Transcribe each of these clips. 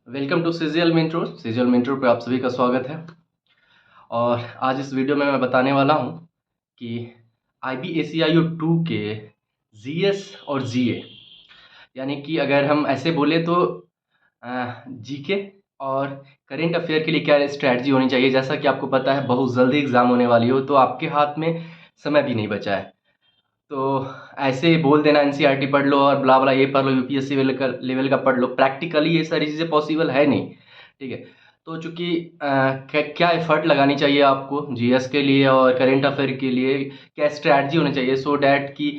Welcome to CGL mentor पे आप सभी का स्वागत है। और आज इस वीडियो में मैं बताने वाला हूं कि IBACIO 2 के जीएस और जीए, यानी कि अगर हम ऐसे बोले तो जीके और करेंट अफेयर के लिए क्या स्ट्रैटेजी होनी चाहिए। जैसा कि आपको पता है बहुत जल्दी एग्ज़ाम होने वाली हो, तो आपके हाथ में समय भी नहीं बचा है। तो ऐसे बोल देना एनसीईआरटी पढ़ लो और ब्ला ब्ला ये पढ़ लो, यूपीएससी लेवल का पढ़ लो, प्रैक्टिकली ये सारी चीज़ें पॉसिबल है नहीं। ठीक है, तो चूंकि क्या एफर्ट लगानी चाहिए आपको जीएस के लिए और करेंट अफेयर के लिए, क्या स्ट्रैटेजी होनी चाहिए सो डैट कि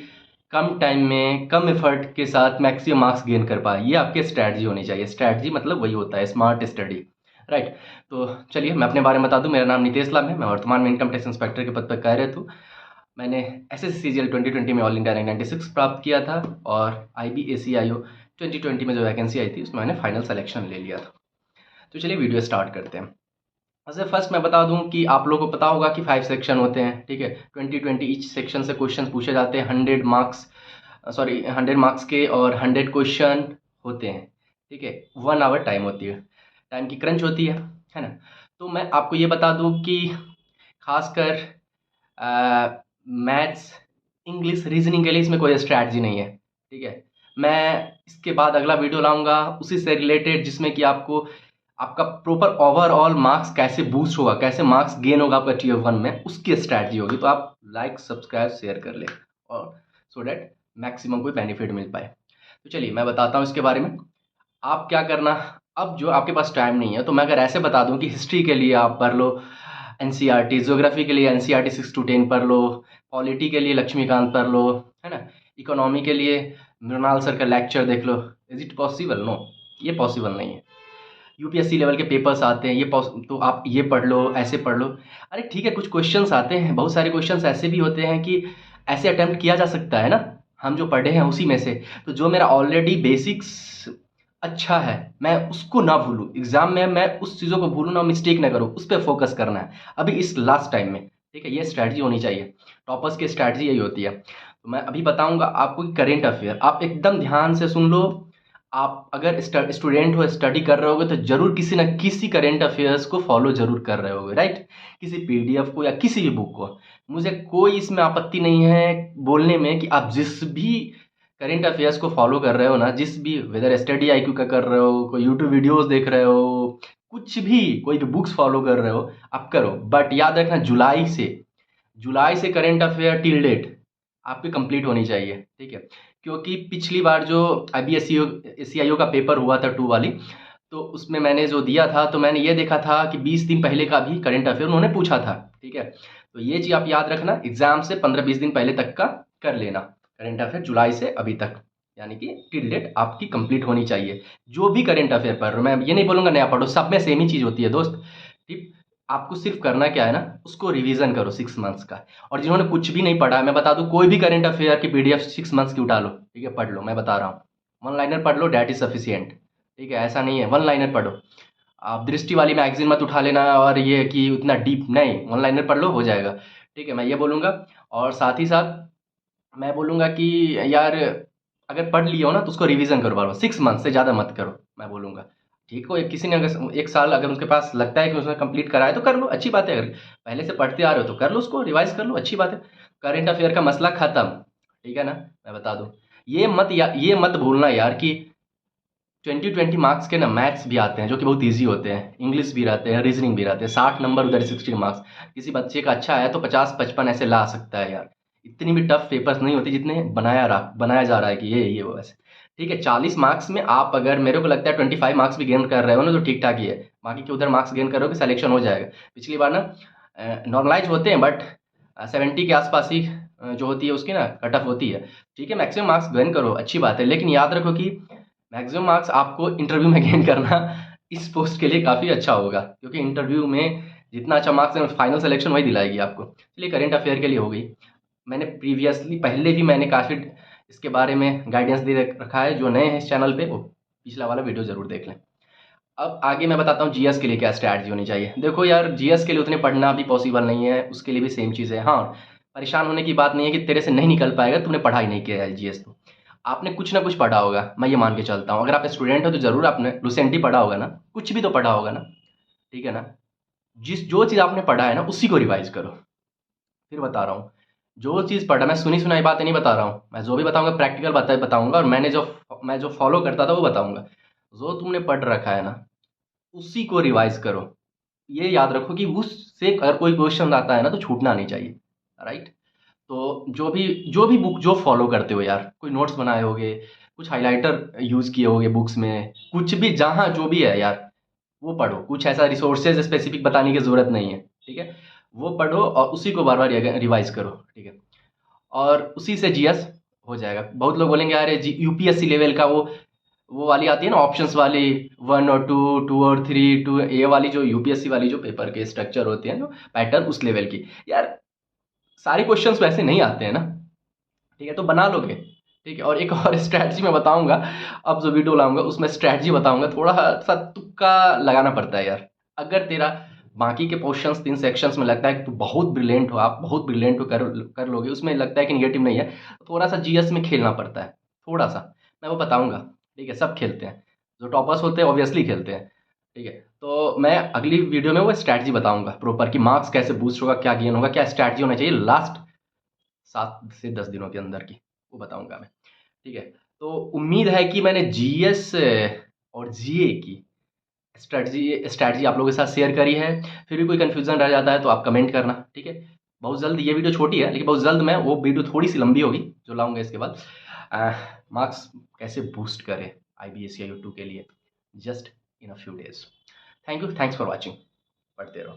कम टाइम में कम एफर्ट के साथ मैक्सिमम मार्क्स गेन कर पाए, ये आपकी स्ट्रैटेजी होनी चाहिए। स्ट्रैटेजी मतलब वही होता है स्मार्ट स्टडी, राइट। तो चलिए मैं अपने बारे में बता दूं। मेरा नाम नितेश लाम है, मैं वर्तमान में इनकम टैक्स इंस्पेक्टर के पद पर कार्यरत हूँ। मैंने SSCGL 2020 में ऑल इंडिया रैंक 96 प्राप्त किया था और IBACIO 2020 में जो वैकेंसी आई थी उसमें मैंने फाइनल सिलेक्शन ले लिया था। तो चलिए वीडियो स्टार्ट करते हैं। वैसे फर्स्ट मैं बता दूं कि आप लोगों को पता होगा कि 5 सेक्शन होते हैं। ठीक है, 20 ईच सेक्शन से क्वेश्चन पूछे जाते हैं। 100 मार्क्स के और 100 क्वेश्चन होते हैं। ठीक है, 1 आवर टाइम होती है, टाइम की क्रंच होती है ना। तो मैं आपको ये बता दूं कि खासकर मैथ्स, इंग्लिश, रीजनिंग के लिए इसमें कोई स्ट्रैटेजी नहीं है। ठीक है, मैं इसके बाद अगला वीडियो लाऊंगा उसी से रिलेटेड, जिसमें कि आपको आपका प्रॉपर ओवरऑल मार्क्स कैसे बूस्ट होगा, कैसे मार्क्स गेन होगा आपका टीयर 1 में, उसकी स्ट्रैटेजी होगी। तो आप लाइक सब्सक्राइब शेयर कर लें और सो डैट मैक्सिमम कोई बेनिफिट मिल पाए। तो चलिए मैं बताता हूँ इसके बारे में। आप क्या करना, अब जो आपके पास टाइम नहीं है तो मैं अगर ऐसे बता दूं कि हिस्ट्री के लिए आप पढ़ लो एनसीईआरटी, ज्योग्राफी के लिए एनसीईआरटी 6 to 10 पढ़ लो, पॉलिटी के लिए लक्ष्मीकांत पढ़ लो, है ना, इकोनॉमी के लिए मृणाल सर का लेक्चर देख लो। Is it possible? नो, ये पॉसिबल नहीं है। यूपीएससी लेवल के पेपर्स आते हैं, तो आप ये पढ़ लो, ऐसे पढ़ लो। अरे ठीक है, कुछ क्वेश्चंस आते हैं, बहुत सारे क्वेश्चंस ऐसे भी होते हैं कि ऐसे अटेम्प्ट किया जा सकता है ना, हम जो पढ़े हैं उसी में से। तो जो मेरा ऑलरेडी बेसिक्स अच्छा है मैं उसको ना भूलूं, एग्जाम में मैं उस चीज़ों को भूलूं ना, मिस्टेक ना करूं, उस पर फोकस करना है अभी इस लास्ट टाइम में। ठीक है, ये स्ट्रैटेजी होनी चाहिए, टॉपर्स की स्ट्रैटेजी यही होती है। तो मैं अभी बताऊंगा आपको कि करेंट अफेयर आप एकदम ध्यान से सुन लो। आप अगर स्टूडेंट हो, स्टडी कर रहे होगे, तो जरूर किसी न किसी करेंट अफेयर्स को फॉलो जरूर कर रहे होगे, राइट। किसी पीडीएफ को या किसी भी बुक को, मुझे कोई इसमें आपत्ति नहीं है बोलने में कि आप जिस भी करेंट अफेयर्स को फॉलो कर रहे हो ना, जिस भी, वेदर स्टडी आईक्यू का कर रहे हो, कोई यूट्यूब वीडियोस देख रहे हो, कुछ भी, कोई भी बुक्स फॉलो कर रहे हो, आप करो। बट याद रखना जुलाई से करेंट अफेयर टिल डेट आपकी कंप्लीट होनी चाहिए। ठीक है, क्योंकि पिछली बार जो IBACIO का पेपर हुआ था 2 वाली, तो उसमें मैंने जो दिया था तो मैंने ये देखा था कि 20 दिन पहले का भी करंट अफेयर उन्होंने पूछा था। ठीक है, तो ये चीज़ आप याद रखना, एग्जाम से 15-20 दिन पहले तक का कर लेना करंट अफेयर, जुलाई से अभी तक, यानी कि टिल डेट आपकी कंप्लीट होनी चाहिए। जो भी करंट अफेयर पढ़ रहे हो, मैं ये नहीं बोलूँगा नया पढ़ो, सब में सेम ही चीज़ होती है दोस्त। ठीक, आपको सिर्फ करना क्या है ना, उसको रिवीजन करो 6 मंथ्स का। और जिन्होंने कुछ भी नहीं पढ़ा है, मैं बता दूं, कोई भी करंट अफेयर की पीडीएफ 6 मंथ्स की उठा लो, ठीक है, पढ़ लो। मैं बता रहा हूँ, 1 लाइनर पढ़ लो, डैट इज सफिशियंट। ठीक है, ऐसा नहीं है 1 लाइनर पढ़ो। आप दृष्टि वाली मैगजीन मत उठा लेना और ये कि उतना डीप नहीं, 1 लाइनर पढ़ लो, हो जाएगा। ठीक है, मैं ये बोलूँगा। और साथ ही साथ मैं बोलूँगा कि यार अगर पढ़ लिया हो ना तो उसको रिवीजन करो बार बार, 6 मंथ से ज़्यादा मत करो, मैं बोलूँगा। ठीक हो, किसी ने अगर 1 साल अगर उसके पास लगता है कि उसने कंप्लीट करा है तो कर लो, अच्छी बात है। अगर पहले से पढ़ते आ रहे हो तो कर लो, उसको रिवाइज कर लो, अच्छी बात है। करंट अफेयर का मसला खत्म। ठीक है ना, मैं बता दूँ, ये मत भूलना यार कि 20 मार्क्स के ना मैथ्स भी आते हैं जो कि बहुत इजी होते हैं, इंग्लिश भी रहते हैं, रीजनिंग भी रहते हैं, 60 नंबर उधर 60 मार्क्स। किसी बच्चे का अच्छा है तो 50-55 ऐसे ला सकता है यार। इतनी भी टफ पेपर्स नहीं होती जितने बनाया जा रहा है कि ये वो वैसे। ठीक है, 40 मार्क्स में आप अगर, मेरे को लगता है 25 मार्क्स भी गेन कर रहे हो ना तो ठीक ठाक ही है। बाकी के उधर मार्क्स गेन करोगे सिलेक्शन हो जाएगा। पिछली बार ना नॉर्मलाइज होते हैं बट 70 के आसपास ही जो होती है उसकी ना कट ऑफ होती है। ठीक है, मैक्सिमम मार्क्स गेन करो, अच्छी बात है, लेकिन याद रखो कि मैक्सिमम मार्क्स आपको इंटरव्यू में गेन करना इस पोस्ट के लिए काफ़ी अच्छा होगा, क्योंकि इंटरव्यू में जितना अच्छा मार्क्स है फाइनल सिलेक्शन वही दिलाएगी आपको। चलिए करंट अफेयर के लिए हो गई। मैंने प्रीवियसली पहले भी मैंने काफ़ी इसके बारे में गाइडेंस दे रखा है, जो नए हैं इस चैनल पे वो पिछला वाला वीडियो ज़रूर देख लें। अब आगे मैं बताता हूँ जीएस के लिए क्या स्ट्रैटेजी होनी चाहिए। देखो यार, जीएस के लिए उतने पढ़ना भी पॉसिबल नहीं है, उसके लिए भी सेम चीज़ है। हाँ, परेशान होने की बात नहीं है कि तेरे से नहीं निकल पाएगा, तूने पढ़ाई नहीं किया है जीएस तो। आपने कुछ ना कुछ पढ़ा होगा, मैं ये मान के चलता हूँ। अगर आप स्टूडेंट हो तो ज़रूर आपने लुसेंट ही पढ़ा होगा ना, कुछ भी तो पढ़ा होगा ना, ठीक है ना। जो चीज़ आपने पढ़ा है ना उसी को रिवाइज़ करो। फिर बता रहा हूँ, जो चीज़ पढ़ा, मैं सुनी सुनाई बातें नहीं बता रहा हूँ, मैं जो भी बताऊँगा प्रैक्टिकल बताऊँगा, और मैं जो फ़ॉलो करता था वो बताऊँगा। जो तुमने पढ़ रखा है ना, उसी को रिवाइज़ करो। ये याद रखो कि उससे अगर कोई क्वेश्चन आता है ना तो छूटना नहीं चाहिए, राइट। तो जो भी बुक जो फॉलो करते हो यार, कोई नोट्स बनाए होगे, कुछ हाइलाइटर यूज़ किए होगे बुक्स में, कुछ भी जहाँ जो भी है यार, वो पढ़ो। कुछ ऐसा रिसोर्सेज स्पेसिफिक बताने की ज़रूरत नहीं है, ठीक है। वो पढ़ो और उसी को बार बार रिवाइज करो, ठीक है। और उसी से जीएस हो जाएगा। बहुत लोग बोलेंगे अरे जी यूपीएससी लेवल का वो वाली आती है ना ऑप्शंस वाली, 1 और 2, 2 और 3, 2 ये वाली, जो यूपीएससी वाली जो पेपर के स्ट्रक्चर होते हैं, जो पैटर्न उस लेवल की, यार सारे क्वेश्चंस वैसे नहीं आते हैं ना, ठीक है। तो बना लोगे, ठीक है। और एक और स्ट्रैटेजी मैं बताऊंगा, अब जो वीडियो लाऊंगा उसमें स्ट्रैटेजी बताऊंगा, थोड़ा सा तुक्का लगाना पड़ता है यार। अगर तेरा बाकी के क्वेश्चंस 3 सेक्शंस में लगता है कि तू बहुत ब्रिलियंट हो, आप बहुत ब्रिलियंट हो, कर लोगे, उसमें लगता है कि निगेटिव नहीं है, तो थोड़ा सा जीएस में खेलना पड़ता है, थोड़ा सा। मैं वो बताऊंगा, ठीक है। सब खेलते हैं, जो टॉपर्स होते हैं ऑब्वियसली खेलते हैं, ठीक है। तो मैं अगली वीडियो में वो स्ट्रैटेजी बताऊंगा प्रॉपर, कि मार्क्स कैसे बूस्ट होगा, क्या गेन होगा, क्या स्ट्रैटेजी होना चाहिए लास्ट 7 से 10 दिनों के अंदर की, वो बताऊंगा मैं, ठीक है। तो उम्मीद है कि मैंने जीएस और जीए की स्ट्रैटेजी स्ट्रैटेजी आप लोगों के साथ शेयर करी है। फिर भी कोई कन्फ्यूजन रह जाता है तो आप कमेंट करना, ठीक है। बहुत जल्द, ये वीडियो छोटी है लेकिन बहुत जल्द मैं वो वीडियो थोड़ी सी लंबी होगी जो लाऊंगा इसके बाद, मार्क्स कैसे बूस्ट करें आईबीएस या यूट्यूब के लिए, just in a few days. Thank you, thanks for watching. पढ़ते रहो।